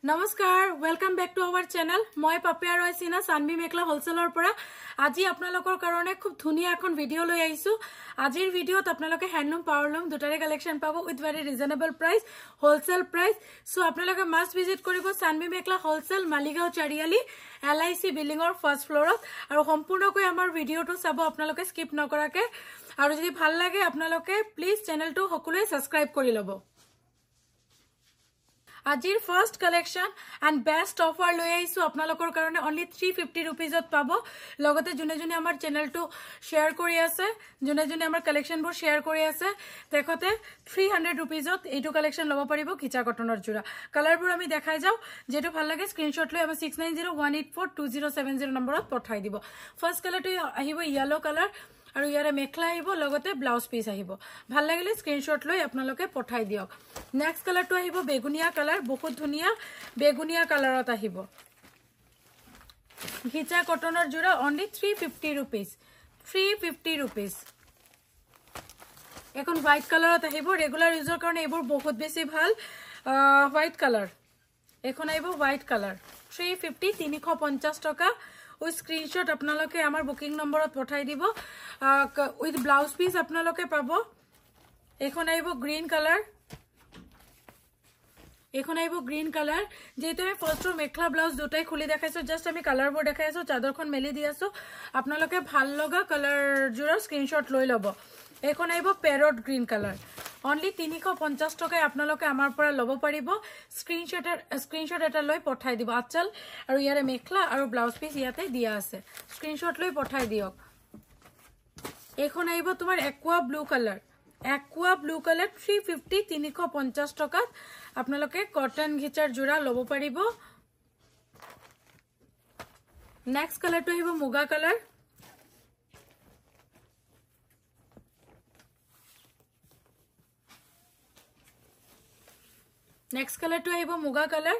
नमस्कार welcome back to our channel मैं पापिया रयसिना सानवी मेखला wholesaler পৰা আজি আপোনালোকৰ কাৰণে খুব ধুনিয়া এখন ভিডিও লৈ আইছো আজিৰ ভিডিওত আপোনালোকে হ্যান্ডলুম পাৱাৰলুম দুটাৰে কালেকশন পাব with very reasonable price wholesale price so আপোনালোকে মাস্ট ভিজিট কৰিব সানवी মেখলা হোলসেল মালিগাঁও চাৰিআলি LIC বিল্ডিংৰ ফাৰ্স্ট ফ্লোৰত আৰু সম্পূৰ্ণকৈ আমাৰ ভিডিওটো চাব আপোনালোকে স্কিপ নকৰাকে আৰু যদি ভাল লাগে আপোনালোকে প্লিজ চেনেলটো সকলোৱে সাবস্ক্ৰাইব কৰি লব আজিৰ first collection and best offer লৈ আইছো আপোনালোকৰ কাৰণে only 350 रुपीजত পাব লগতে জুনে জুনে আমাৰ চেনেলটো শেয়াৰ কৰি আছে জুনে জুনে আমাৰ কালেকশনবোৰ শেয়াৰ কৰি আছে দেখতে 300 रुपीजত এইটো কালেকশন লব পাৰিব কিচা কটনৰ জোৰা কালাৰবোৰ আমি দেখাই যাও যেটো ভাল লাগে স্ক্ৰিনশ্বট লৈ আমাৰ 6901842070 নম্বৰত পঠাই দিব ফাৰ্স্ট কালাৰটো আহিব ইয়েলো কালাৰ আৰু ইয়াৰে মেখলা আহিব লগতে ব্লাউজ পিস আহিব ভাল লাগিলে স্ক্ৰিনশ্বট লৈ আপোনালোকে পঠাই দিওক নেক্সট কালাৰটো আহিব বেগুনিয়া কালাৰ বহুত ধুনিয়া বেগুনিয়া কালাৰত আহিব ঘিচা কটনৰ জোৰা only 350 rupees 350 rupees এখন হোয়াইট কালাৰত আহিব ৰেগুলাৰ ইউজৰ কাৰণে এবোৰ বহুত বেছি ভাল হোয়াইট কালাৰ এখন আহিব হোয়াইট কালাৰ 350 350 টকা ওই স্ক্রিনশট আপনালোকে আমার বুকিং নম্বরত পঠাই দিব উইথ ব্লাউজ পিস আপনালোকে পাবো এখন আইব গ্রিন কালার যেহেতু আমি ফার্স্ট রো মেখলা ব্লাউজ দুটাই খুলি দেখাইছো জাস্ট আমি কালার বোর্ড দেখাইছো চাদরখন মেলি দিয়াছো আপনালোকে ভাল লগা কালার জোড়ার স্ক্রিনশট লৈ লব এখন আইব প্যারট গ্রিন কালার only 350 টাকায় আপনালোকে আমার পৰা লব পাৰিব স্ক্ৰিনশট এটা লৈ পঠাই দিব আচল আৰু ইয়াৰে মেখলা আৰু ব্লাউজ পিস ইয়াতে দিয়া আছে স্ক্ৰিনশট লৈ পঠাই দিওক এখন আইব তোমাৰ একোয়া ব্লু কালাৰ 350 350 টাকাত আপনালোকে কটন ঘিচাৰ জোড়া লব পাৰিব নেক্সট কালাৰটো আহিব মুগা কালাৰ नेक्स्ट कलर तो आइबो मुगा कलर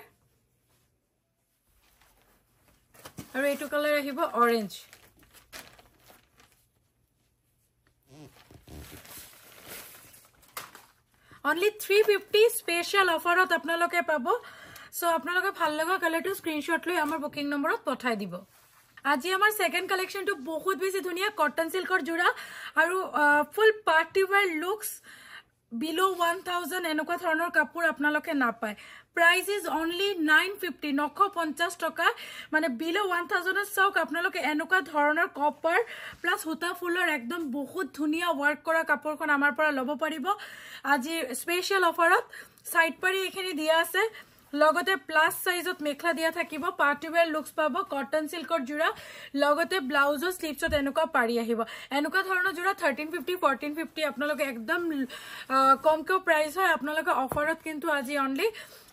और एटु कलर आइबो ऑरेंज only 350 स्पेशल ऑफरत आपनालोके पाबो सो आपनालोके ভাল লগা কালাৰটো স্ক্ৰিনশ্বট লৈ আমাৰ বুকিং নম্বৰত পঠাই দিব আজি আমাৰ সেকেন্ড কালেকশনটো বহুত বেছি ধুনিয়া কটন সিল্কৰ জোৰা আৰু ফুল পাৰ্টি ওয়্যাৰ লুকস below 1000 এনেকুৱা ধৰণৰ কাপোৰ আপোনালোকে নাপায় প্ৰাইস ইজ only 950 950 টকা মানে below 1000 সক আপোনালোকে এনেকুৱা ধৰণৰ কপাৰ প্লাস হুতা ফুলৰ একদম বহুত ধুনিয়া ওয়াৰ্ক কৰা কাপোৰখন আমাৰ পৰা লব পাৰিব আজি স্পেশাল অফাৰত সাইড পাৰি এখিনি দিয়া আছে লগতে প্লাস সাইজত মেখলা দিয়া থাকিব পাৰ্টি ওয়্যাৰ লুকস পাব কটন সিল্কৰ জোৰা লগতে ব্লাউজৰ স্লিভছত এনেকুৱা পাৰি আহিব এনেকুৱা ধৰণৰ জোৰা 1350 1450 আপোনালোকে একদম কমকৈ প্ৰাইস হয় আপোনালোকে অফাৰত কিন্তু আজি only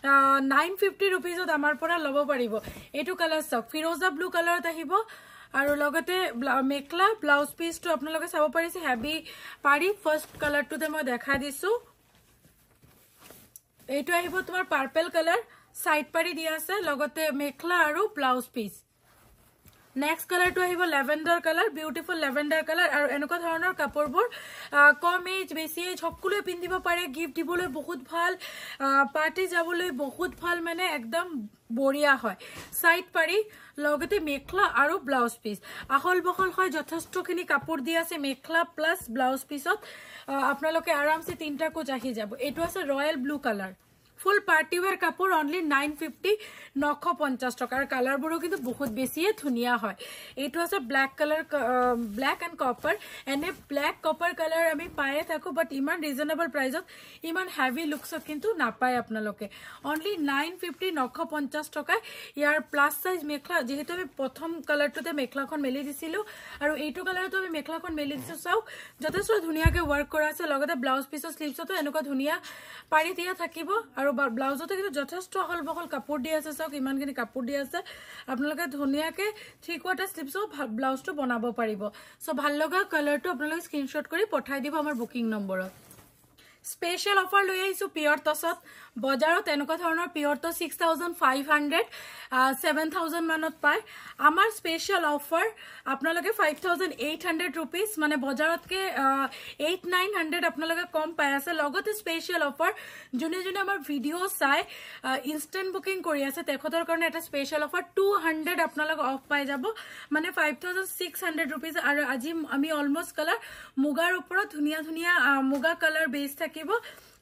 950 रुपीजত আমাৰ পৰা লব পাৰিব এটো কালাৰ সক ফিৰোজা ব্লু কালাৰত আহিব আৰু লগতে মেখলা ব্লাউজ পিসটো আপোনালোকে চাব পাৰিছে হেভি পাৰি ফাৰ্স্ট কালাৰটোতে মই দেখা দিছো এইটো আহিব তোমাৰ পাৰ্পল কালাৰ সাইড পাৰি দিয়া আছে লগতে মেখলা আৰু ব্লাউজ পিস নেক্সট কালাৰটো আহিব ল্যাভেন্ডাৰ কালাৰ বিউটিফুল ল্যাভেন্ডাৰ কালাৰ আৰু এনেকুৱা ধৰণৰ কাপোৰবোৰ কম এজ বেছি এজ সকলোৱে পিন্ধিব পাৰে গিফট দিবলৈ বহুত ভাল পাৰ্টি যাবলৈ বহুত ভাল মানে একদম বঢ়িয়া হয় সাইড পাৰি লগতে মেখলা আৰু ব্লাউজ পিস আহল বহল হয় যথেষ্টখিনি কাপোৰ দিয়া আছে মেখলা প্লাস ব্লাউজ পিসত আপোনালোকে আৰামসে তিনটা কোজ আহি যাব এটো আছে ৰয়্যাল ব্লু কালাৰ ফুল পার্টি ওয়্যার কাপড় only 950 950 টাকার কালার বড় কিন্তু বহুত বেশি ধুনিয়া হয় এটো আছে black colour black and copper এনে ব্ল্যাক কপার কালার আমি পায়ে থাকো বাট ইমান রিজনেবল প্রাইসত ইমান হেভি লুকসত কিন্তু না পায় আপনালোকে only 950 950 টাকা ইয়ার প্লাস সাইজ মেখলা যেহেতু আমি প্রথম কালারটোতে মেখলাখন মেলি দিছিলো আৰু এইটো কালাৰটো আমি মেখলাখন মেলি দিছো চাও যথেষ্ট ধুনিয়াকে ওয়াৰ্ক কৰা আছে লগতে ব্লাউজ পিসৰ স্লিভছটো এনেকুৱা ধুনিয়া পাৰি দিয়া থাকিব আৰু ব্লাউজতে কিন্তু যথেষ্ট হল বহল কাপোৰ দি আছে সক ইমানখিনি কাপোৰ দি আছে আপোনালোকে ধুনিয়াকে 3/4 স্লিভছ ব্লাউজটো বনাব পাৰিব সো ভাল লগা কালাৰটো আপোনালোকে স্ক্ৰিনশ্বট কৰি পঠাই দিব আমাৰ বুকিং নম্বৰত স্পেশাল অফাৰ লৈ আহিছো পিয়ৰ টছত বজাৰত এনেকুৱা ধৰণৰ পিয়ৰ টছ 6500 7000 মানত পায় আমাৰ স্পেশাল অফাৰ আপোনালোকে 5800 रुपीस মানে বজাৰতকে 8900 আপোনালোকে কম পাই আছে লগতে স্পেশাল অফাৰ জুনে জুনে আমাৰ ভিডিও চাই ইনস্ট্যান্ট বুকিং কৰি আছে তেখতৰ কাৰণে এটা স্পেশাল অফাৰ 200 আপোনালোক অফ পাই যাব মানে 5600 रुपीस আৰু আজি আমি অলমোস্ট কালাৰ মুগাৰ ওপৰত ধুনিয়া ধুনিয়া মুগা কালাৰ বেস থাকিব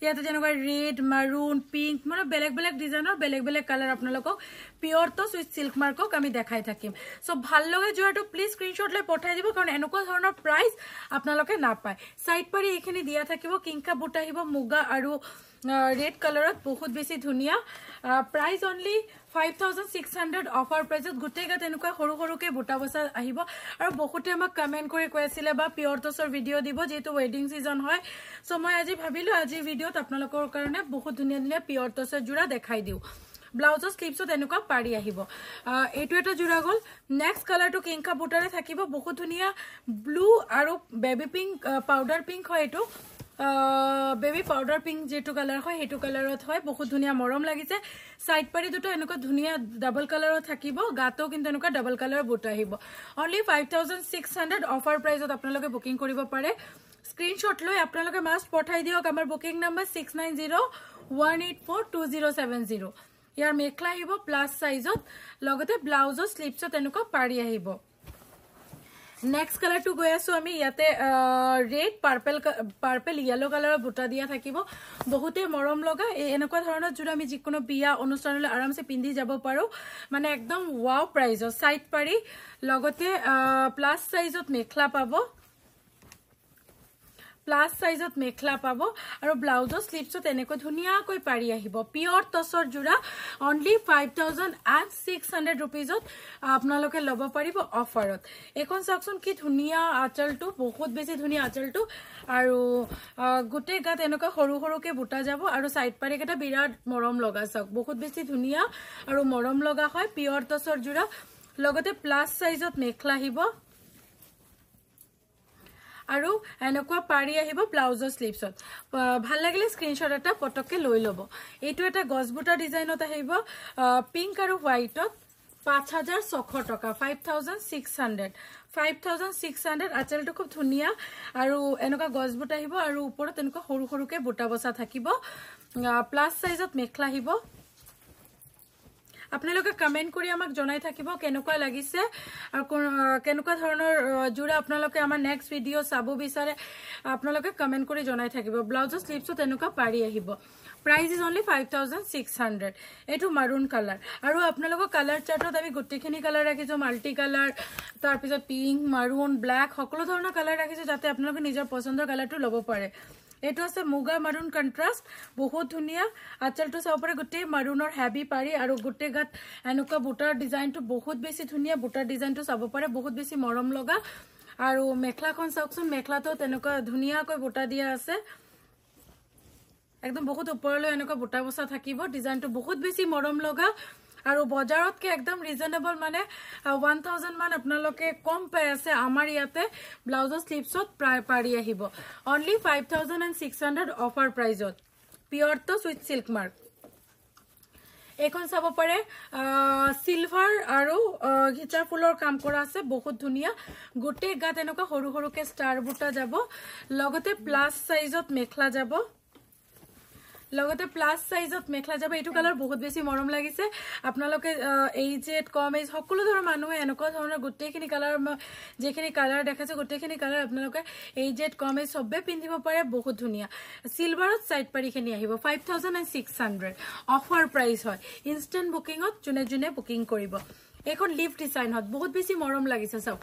ইয়াতে যেনেকুৱা ৰেড মাৰুন পিংক মানে বেলেগ বেলেগ ডিজাইনৰ বেলেগ বেলেগ কালাৰ আপোনালোকক পিয়ৰ টছ উইথ সিল্ক মাৰ্কক আমি দেখাই থাকিম সো ভাল লগে যোৱাটো প্লিজ স্ক্ৰিনশ্বট লৈ পঠাই দিব কাৰণ এনেকুৱা ধৰণৰ প্ৰাইস আপোনালোকে নাপায় সাইড পাৰি এখিনি দিয়া থাকিব কিংকা বুট আহিব মুগা আৰু ৰেড কালাৰত বহুত বেছি ধুনিয়া প্ৰাইস অনলি 5600 অফাৰ প্ৰাইসত গুটেগা তেনেকুৱা সৰু সৰুকে বুটা বসা আহিব আৰু বহুতে আমাক কমেন্ট কৰি কৈছিলে বা পিয়ৰ টছৰ ভিডিও দিব যেটো ওয়েডিং সিজন হয় সো মই আজি ভাবিলো আজি ভিডিওত আপোনালোকৰ কাৰণে বহুত ধুনিয়া ধুনিয়া পিয়ৰ টছৰ জোৰা দেখাই দিও ব্লাউজৰ স্লিপছত এনেকুৱা পাৰি আহিব এটো এটা জোৰা গল নেক্সট কালাৰটো কিংকা বুটাৰে থাকিব বহুত ধুনিয়া ব্লু আৰু বেবি পিংক পাউডাৰ পিংক হয় এটো বেবি পাউডাৰ পিংক যেটো কালাৰ হয় হেতু কালাৰত হয় বহুত ধুনিয়া মৰম লাগিছে সাইড পাৰি দুটো এনেকুৱা ধুনিয়া ডাবল কালাৰত থাকিব গাটো কিন্তু এনেকুৱা ডাবল কালাৰ বুট আহিব অনলি 5600 অফাৰ প্ৰাইসত আপোনালোকে বুকিং কৰিব পাৰে স্ক্ৰিনশ্বট লৈ আপোনালোকে মাষ্ট পঠাই দিওক আমাৰ বুকিং নম্বৰ 6901842070 ইয়াৰ মেখলা আহিব প্লাস সাইজত লগতে ব্লাউজৰ স্লিপছত এনেকুৱা পাৰি আহিব নেক্সট কালাৰ টু গৈ আছো আমি ইয়াতে ৰেড পাৰ্পল ইয়েলো কালাৰৰ বুটা দিয়া থাকিব বহুতে মৰম লগা এনেকুৱা ধৰণৰ জোৰা আমি যিকোনো বিয়া অনুষ্ঠানলৈ আৰামসে পিন্ধি যাব পাৰো মানে একদম ওয়াও প্ৰাইজৰ সাইড পাৰি লগতে প্লাস সাইজত মেখলা পাব প্লাস সাইজত মেখলা পাব আৰু ব্লাউজৰ স্লিপছত এনেকৈ ধুনিয়া কৈ পাৰি আহিব পিয়ৰ টছৰ জোৰা অনলি 5600 रुपीसত আপোনালোকে লব পাৰিব অফাৰত এখন সাকচন কি ধুনিয়া আঁচলটো বহুত বেছি ধুনিয়া আঁচলটো আৰু গুটে গাত এনেকৈ সৰু সৰুকে বুটা যাব আৰু সাইড পাৰি কেটা বিৰাট মৰম লগা সক বহুত বেছি ধুনিয়া আৰু মৰম লগা হয় পিয়ৰ টছৰ জোৰা লগতে প্লাস সাইজত মেখলা আহিব আৰু এনেকুৱা পাৰি আহিব ব্লাউজৰ স্লিপছত ভাল লাগিলে স্ক্ৰিনশ্বট এটা পটককে লৈ লব এটো এটা গছবুটা ডিজাইনত আহিব পিংক আৰু হোৱাইটত 5600 টকা 5600 আচলটো খুব ধুনিয়া আৰু এনেকুৱা গছবুটা আহিব আৰু ওপৰত এনেকুৱা সৰু সৰুকে বুটা বসা থাকিব প্লাস সাইজত মেখলা আহিব আপোনালোকে কমেন্ট কৰি আমাক জনাই থাকিব কেনেকুৱা লাগিছে আৰু কেনেকুৱা ধৰণৰ জোৰা আপোনালোকে আমাৰ নেক্সট ভিডিও চাব বিচাৰে আপোনালোকে কমেন্ট কৰি জনাই থাকিব ব্লাউজৰ স্লিপছত এনেকুৱা পাৰি আহিব প্ৰাইস ইজ অনলি 5600 এটো মাৰুন কালাৰ আৰু আপোনালোকৰ কালাৰ চাৰ্টত আমি গুটেখিনি কালাৰ ৰাখিছো মাল্টি কালাৰ তাৰ পিছত পিংক মাৰুন ব্ল্যাক সকলো ধৰণৰ কালাৰ ৰাখিছো যাতে আপোনালোকে নিজৰ পছন্দৰ কালাৰটো লব পাৰে এটো আছে মুগা মাৰুন কন্ট্ৰাস্ট বহুত ধুনিয়া আচলটো চাও পৰে গুটে মাৰুনৰ হেভি পাৰি আৰু গুটে গাত এনেকুৱা বুটাৰ ডিজাইনটো বহুত বেছি ধুনিয়া বুটাৰ ডিজাইনটো চাব পাৰে বহুত বেছি মৰম লগা আৰু মেখলাখন চাওকচোন মেখলাটো তেনেকুৱা ধুনিয়াকৈ বুটা দিয়া আছে একদম বহুত ওপৰলৈ এনেকুৱা বুটা বসা থাকিব ডিজাইনটো বহুত বেছি মৰম লগা আৰু বজাৰতকে একদম ৰিজনেবল মানে 1000 মান আপোনালোকে কম পাই আছে আমাৰ ইয়াতে ব্লাউজৰ স্লিপছত প্ৰায় পাৰি আহিব অনলি 5600 অফাৰ প্ৰাইজত পিয়ৰ টছ উইথ সিল্ক মাৰ্ক এখন চাব পাৰে সিলভাৰ আৰু ঘিচা ফুলৰ কাম কৰা আছে বহুত ধুনিয়া গুটে গাত এনেকুৱা সৰু সৰুকে ষ্টাৰ বুটা যাব লগতে প্লাস সাইজত মেখলা যাব লগতে প্লাস সাইজত মেখলা যাব এটো কালাৰ বহুত বেছি মৰম লাগিছে আপোনালোকে এইজেট কম এজ সকলো ধৰণৰ মানুহে এনেকুৱা ধৰণৰ গুটেখিনি কালাৰ যেখিনি কালাৰ দেখাছে গুটেখিনি কালাৰ আপোনালোকে এইজেট কম এজ সবে পিন্ধিব পাৰে বহুত ধুনিয়া সিলভাৰত সাইড পাৰিখিনি আহিব 5600 অফাৰ প্ৰাইস হয় ইনস্ট্যান্ট বুকিংত জুনে জুনে বুকিং কৰিব এখন লিভ ডিজাইনত বহুত বেছি মৰম লাগিছে সব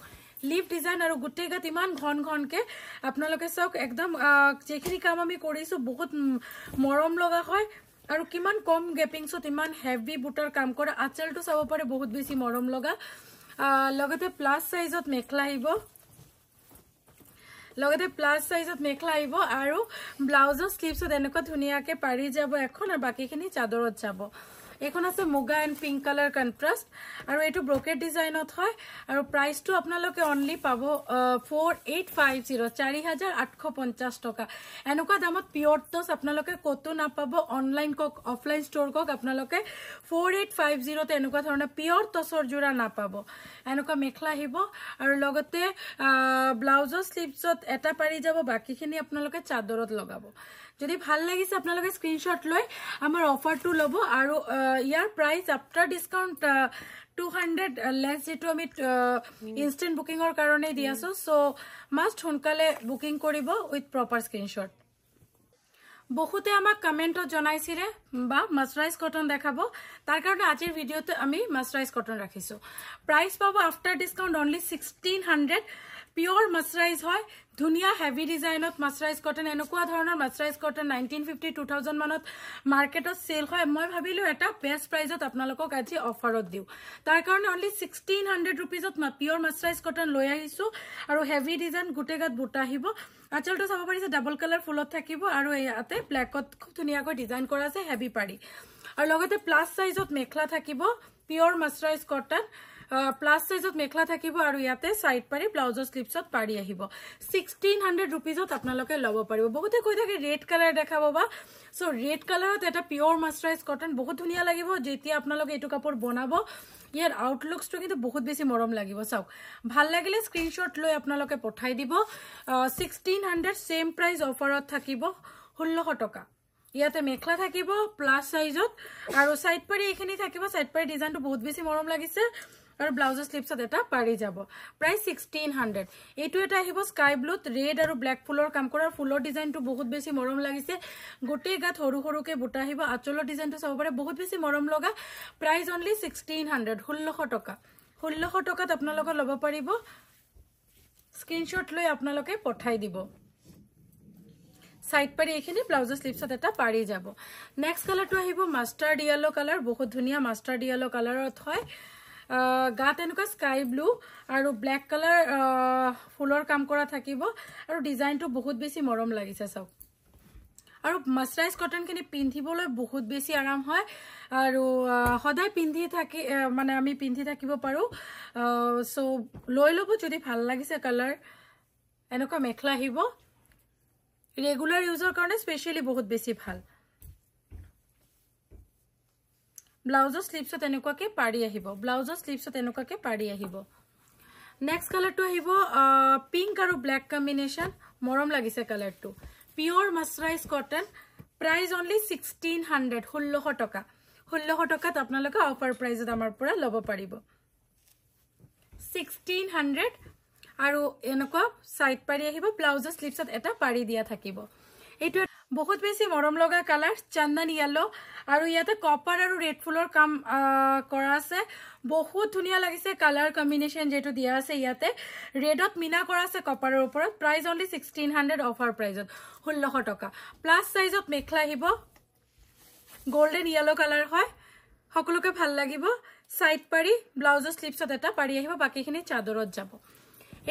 লিভ ডিজাইন আৰু গুটে গাত ইমান ঘন ঘনকে আপোনালোকে চাওক একদম যেখিনি কাম আমি কৰিছো বহুত মৰম লগা হয় আৰু কিমান কম গেপিংছত ইমান হেভি বুটাৰ কাম কৰা আচলটো চাব পাৰে বহুত বেছি মৰম লগা লগতে প্লাস সাইজত মেখলা আহিব লগতে প্লাস সাইজত মেখলা আহিব আৰু ব্লাউজৰ স্লিপছত এনেকুৱা ধুনিয়াকে পাৰি যাব এখন আৰু বাকিখিনি চাদৰত যাব এইখন আছে মুগা এণ্ড পিংক কালাৰ কণ্ট্ৰাষ্ট আৰু এইটো ব্ৰকেট ডিজাইনত হয় আৰু প্ৰাইচটো আপোনালোকে অনলি পাব 4850 4850 টকা এনেকুৱা দামত পিয়ৰ টছ আপোনালোকে কতো নাপাব অনলাইন কক অফলাইন ষ্ট'ৰ কক আপোনালোকে 4850 তে এনেকুৱা ধৰণৰ পিয়ৰ টছৰ জোৰা নাপাব এনেকুৱা মেখলা আহিব আৰু লগতে ব্লাউজৰ স্লিভছত এটা পাৰি যাব বাকিখিনি আপোনালোকে চাদৰত লগাব যদি ভাল লাগিছে আপোনালোকে স্ক্ৰিনশ্বট লৈ আমাৰ অফাৰটো ল'ব আৰু ইয়াৰ প্ৰাইস আফটাৰ ডিসকাউন্ট 200 লেছ যেটো আমি ইনষ্টেন্ট বুকিংৰ কাৰণে দি আছো সো মাষ্ট সোনকালে বুকিং কৰিব উইথ প্ৰপাৰ স্ক্ৰিনশ্বট বহুতে আমাক কমেন্টত জনাইছিলে বা মাসৰাইজ কটন দেখাব তাৰ কাৰণে আজিৰ ভিডিওতে আমি মাসৰাইজ কটন ৰাখিছো প্ৰাইস পাব আফটাৰ ডিসকাউন্ট অনলি 1600 পিওৰ মাসৰাইজ হয় ধুনিয়া হেভি ডিজাইনত মাসৰাইজ কটন এনেকুৱা ধৰণৰ মাসৰাইজ কটন 1950 2000 মানত মাৰ্কেটত সেল হয় মই ভাবিলো এটা বেস্ট প্ৰাইজত আপোনালোকক আজি অফাৰত দিও তাৰ কাৰণে অনলি 1600 रुपीसত পিওৰ মাসৰাইজ কটন লৈ আহিছো আৰু হেভি ডিজাইন গুটেগাত বুটা আহিব আচলটো চাব পাৰিছে ডাবল কালাৰ ফুলত থাকিব আৰু ইয়াতে ব্ল্যাকত খুব ধুনিয়াকৈ ডিজাইন কৰা আছে হেভি পাৰি আৰু লগতে প্লাস সাইজত মেখলা থাকিব পিওৰ মাসৰাইজ কটন প্লাস সাইজত মেখলা থাকিব আৰু ইয়াতে সাইড পাৰি ব্লাউজৰ স্লিপছত পাৰি আহিব 1600 रुपीसত আপোনালোকে লব পাৰিব বহুতে কৈ থাকে ৰেড কালাৰ দেখাব বা সো ৰেড কালাৰত এটা পিওৰ মাসৰাইজ কটন বহুত ধুনিয়া লাগিব যেতিয়া আপোনালোকে এটো কাপোৰ বনাব ইয়াৰ আউটলুকসটো কিন্তু বহুত বেছি মৰম লাগিব চাওক ভাল লাগিলে স্ক্ৰিনশ্বট লৈ আপোনালোকে পঠাই দিব 1600 সেম প্ৰাইস অফাৰত থাকিব 1600 টকা ইয়াতে মেখলা থাকিব প্লাস সাইজত আৰু সাইড পাৰি এখিনি থাকিব সাইড পাৰি ডিজাইনটো বহুত বেছি মৰম লাগিছে আৰু ব্লাউজৰ স্লিপছত এটা পাৰি যাব প্ৰাইস 1600 এটো এটা আহিব স্কাই ব্লুত ৰেড আৰু ব্ল্যাক ফুলৰ কাম কৰাৰ ফুলৰ ডিজাইনটো বহুত বেছি মৰম লাগিছে গোটে গাত হৰু হৰুকে বুটা আহিব আচলৰ ডিজাইনটো চাব পাৰে বহুত বেছি মৰম লগা প্ৰাইস অনলি 1600 1600 টকা 1600 টকাত আপোনালোকে লব পাৰিব স্ক্ৰিনশ্বট লৈ আপোনালোকে পঠাই দিব সাইড পাৰি এখিনি ব্লাউজৰ স্লিপছত এটা পাৰি যাব নেক্সট কালাৰটো আহিব মাস্টাৰ্ড ইয়েলো কালাৰ বহুত ধুনিয়া মাস্টাৰ্ড ইয়েলো কালাৰত হয় গাত এনেকুৱা স্কাই ব্লু আৰু ব্ল্যাক কালাৰ ফুলৰ কাম কৰা থাকিব আৰু ডিজাইনটো বহুত বেছি মৰম লাগিছে চাওক আৰু মাসৰাইজ কটন খিনি পিন্ধিবলৈ বহুত বেছি আৰাম হয় আৰু সদায় পিন্ধি থাকি মানে আমি পিন্ধি থাকিব পাৰো সো লৈ লব যদি ভাল লাগিছে কালাৰ এনেকুৱা মেখলা আহিব ৰেগুলাৰ ইউজৰ কাৰণে স্পেশালি বহুত বেছি ভাল ব্লাউজৰ স্লিপছত এনেকুৱাকে পাৰি আহিব ব্লাউজৰ স্লিপছত এনেকুৱাকে পাৰি আহিব নেক্সট কালাৰটো আহিব পিংক আৰু ব্ল্যাক কম্বিনেশন মৰম লাগিছে কালাৰটো pure mercerised cotton price only 1600 1600 টকা 1600 টকাত আপোনালোকে অফাৰ প্ৰাইজত আমাৰ পৰা লব পাৰিব 1600 আৰু এনেকুৱা সাইড পাৰি আহিব ব্লাউজৰ স্লিপছত এটা পাৰি দিয়া থাকিব এইটো বহুত বেছি মৰম লগা কালাৰ চন্দন ইয়েলো আৰু ইয়াতে কপাৰ আৰু ৰেড ফুলৰ কাম কৰা আছে বহুত ধুনিয়া লাগিছে কালাৰ কম্বিনেশন যেটো দিয়া আছে ইয়াতে ৰেডত মিনা কৰা আছে কপাৰৰ ওপৰত প্ৰাইস অনলি 1600 অফাৰ প্ৰাইজত 1600 টকা প্লাস সাইজত মেখলা আহিব গোল্ডেন ইয়েলো কালাৰ হয় সকলোকে ভাল লাগিব সাইড পাৰি ব্লাউজৰ স্লিপছত এটা পাৰি আহিব বাকিখিনি চাদৰত যাব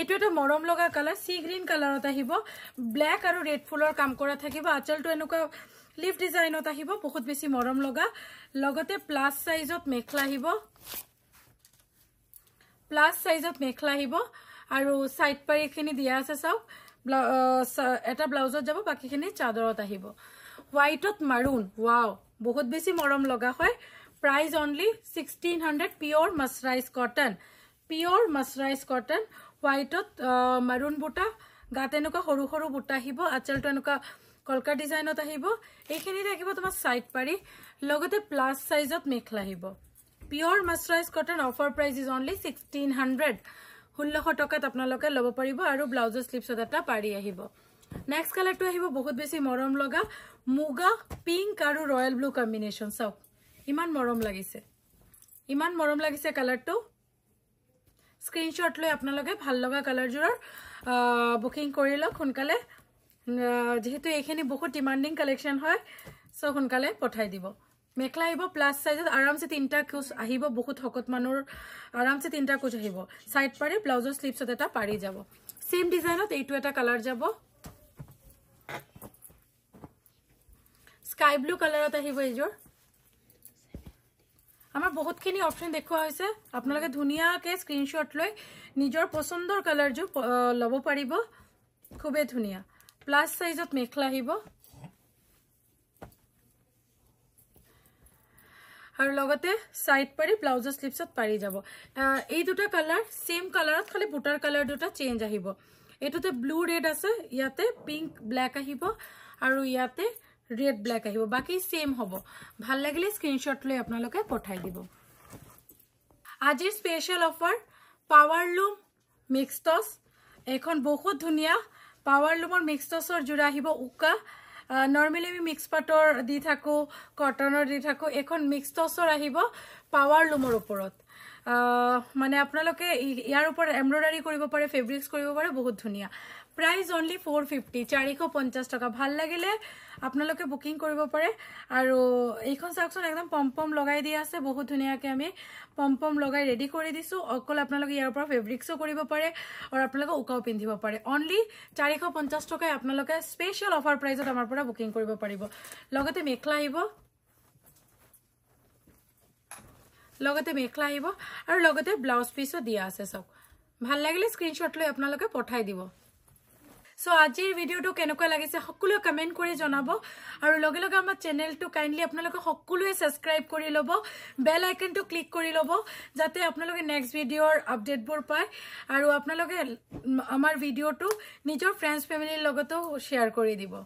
এটো এটা মৰম লগা কালাৰ সি গ্ৰীন কালাৰত আহিব ব্ল্যাক আৰু ৰেড ফুলৰ কাম কৰা থাকিব আচলটো এনেকুৱা লিফ ডিজাইনত আহিব বহুত বেছি মৰম লগা লগতে প্লাস সাইজত মেখলা আহিব প্লাস সাইজত মেখলা আহিব আৰু সাইড পাৰি খিনি দিয়া আছে চাওক এটা ব্লাউজত যাব বাকিখিনি চাদৰত আহিব হোৱাইটত মাৰুন ওয়াও বহুত বেছি মৰম লগা হয় price only 1600 pure mercerised cotton হোৱাইটত মাৰুন বুটা গাত এনেকুৱা সৰু সৰু বুটা আহিব আচলটো এনেকুৱা কলকা ডিজাইনত আহিব এইখিনি থাকিব তোমাৰ সাইড পাৰি লগতে প্লাস সাইজত মেখলা আহিব pure mercerised cotton offer price is only 1600 1600 টকাত আপোনালোকে লব পাৰিব আৰু ব্লাউজৰ স্লিপছত এটা পাৰি আহিব নেক্সট কালাৰটো আহিব বহুত বেছি মৰম লগা মুগা পিংক আৰু ৰয়্যাল ব্লু কম্বিনেশন চাওক ইমান মৰম লাগিছে কালাৰটো স্ক্ৰিনশ্বট লৈ আপোনালোকে ভাল লগা কালাৰ জোৰৰ বুকিং কৰি লওক সোনকালে যেহেতু এইখিনি বহুত ডিমান্ডিং কালেকশন হয় সো সোনকালে পঠাই দিব মেখলা আহিব প্লাস সাইজত আৰামসে তিনটা কুচ আহিব বহুত হকত মানুৰ আৰামসে তিনটা কুচ আহিব সাইড পাৰি ব্লাউজৰ স্লিপছত এটা পাৰি যাব সেম ডিজাইনত এইটো এটা কালাৰ যাব স্কাই ব্লু কালাৰত আহিব এইজোৰ আমাৰ বহুতখিনি অপচন দেখুৱা হৈছে আপোনালোকে ধুনিয়াকে স্ক্ৰিনশ্বট লৈ নিজৰ পছন্দৰ কালাৰজু ল'ব পাৰিব খুবে ধুনিয়া প্লাস সাইজত মেখলা আহিব আৰু লগতে সাইড পাৰি ব্লাউজৰ স্লিপছত পাৰি যাব এই দুটা কালাৰ সেম কালাৰত খালি বুটাৰ কালাৰ দুটা চেঞ্জ আহিব এটোতে ব্লু ৰেড আছে ইয়াতে পিংক ব্ল্যাক আহিব আৰু ইয়াতে ৰেড ব্ল্যাক আহিব বাকি সেম হ'ব ভাল লাগিলে স্ক্ৰিনশ্বট লৈ আপোনালোকে পঠাই দিব আজিৰ special offer power loom mix টস এখন বহুত ধুনিয়া পাৱাৰ লুমৰ মিক্স টসৰ জোৰা আহিব উকা নৰমালি আমি মিক্স পাটৰ দি থাকো কটনৰ দি থাকো এখন মিক্স টসৰ আহিব পাৱাৰ লুমৰ ওপৰত মানে আপোনালোকে ইয়াৰ ওপৰত এমব্ৰয়ডাৰী কৰিব পাৰে ফেব্ৰিক্স কৰিব পাৰে বহুত ধুনিয়া প্ৰাইস অনলি 450 450 টকা ভাল লাগিলে আপোনালোকে বুকিং কৰিব পাৰে আৰু এইখন সাকচন একদম পম্পম লগাই দি আছে বহুত ধুনিয়াকে আমি পম্পম লগাই ৰেডি কৰি দিছো অকল আপোনালোকে ইয়াৰ পৰা ফেব্ৰিক্সও কৰিব পাৰে আৰু আপোনালোকে উকাও পিন্ধিব পাৰে অনলি 450 টকায় আপোনালোকে স্পেশাল অফাৰ প্ৰাইসত আমাৰ পৰা বুকিং কৰিব পাৰিব লগতে মেখলা আহিব আৰু লগতে ব্লাউজ পিসও দিয়া আছে সব ভাল লাগিলে স্ক্ৰিনশ্বট লৈ আপোনালোকে পঠাই দিব সো আজিৰ ভিডিওটো কেনেকুৱা লাগিছে সকলোৱে কমেন্ট কৰি জনাব আৰু লগে লগে আমাৰ চেনেলটো কাইন্ডলি আপোনালোকে সকলোৱে সাবস্ক্ৰাইব কৰি লব বেল আইকনটো ক্লিক কৰি লব যাতে আপোনালোকে নেক্সট ভিডিওৰ আপডেটবোৰ পায় আৰু আপোনালোকে আমাৰ ভিডিওটো নিজৰ ফ্ৰেন্ডছ ফেমিলিৰ লগতো শেয়াৰ কৰি দিব